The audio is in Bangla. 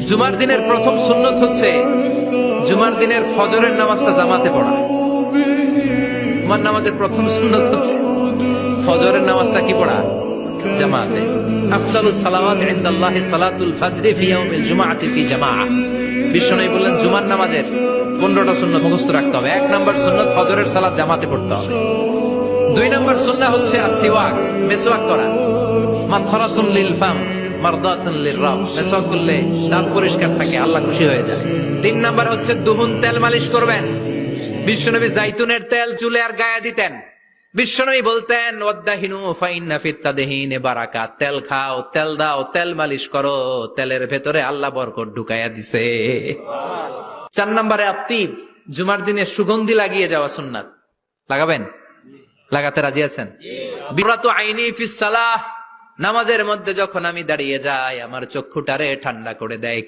জুমার দিনের প্রথম সুন্নত হচ্ছে জুমার দিনের ফজরের নামাজটা জামাতে পড়া। জুমার নামাজের প্রথম সুন্নত হচ্ছে ফজরের নামাজটা কি পড়া? জামাতে। আফদালুস সালাওয়াত ইনদাল্লাহি সালাতুল ফজরি ফি ইয়াউমিল জুমআতি ফি জামাআহ। বিশ্বনবী বললেন জুমার নামাজের 15টা সুন্নাত মুখস্থ রাখতে হবে। 1 নাম্বার সুন্নাত ফজরের সালাত জামাতে পড়তে হবে। 2 নাম্বার সুন্নাহ হচ্ছে আসওয়াক, মিসওয়াক করা। মাতহারাতুন লিল ফাম মারদাতুন লিররাব। মিসওয়াক করলে দাঁত পরিষ্কার থাকে, আল্লাহ খুশি হয়ে যায়। 3 নাম্বার হচ্ছে দুহুন, তেল মালিশ করবেন। বিশ্বনবী জাইতুনের তেল চুলে আর গায়ে দিতেন। বিশ্বনবী বলতেন ওয়াদাহিনু ফাইন্না ফিত তাদহিনে বারাকাত। তেল খাও, তেল দাও, তেল মালিশ করো, তেলের ভেতরে আল্লাহ বরকত ঢুকাইয়া দিছে। 4 নম্বরে আত্তিব, জুমার দিনে সুগন্ধি লাগিয়ে যাওয়া সুন্নাত। লাগাবেন? লাগাতে রাজি আছেন? বিরাতু আইনি ফিস সালাহ, নামাজের মধ্যে যখন আমি দাঁড়িয়ে যাই আমার চক্ষুটারে ঠান্ডা করে দেয়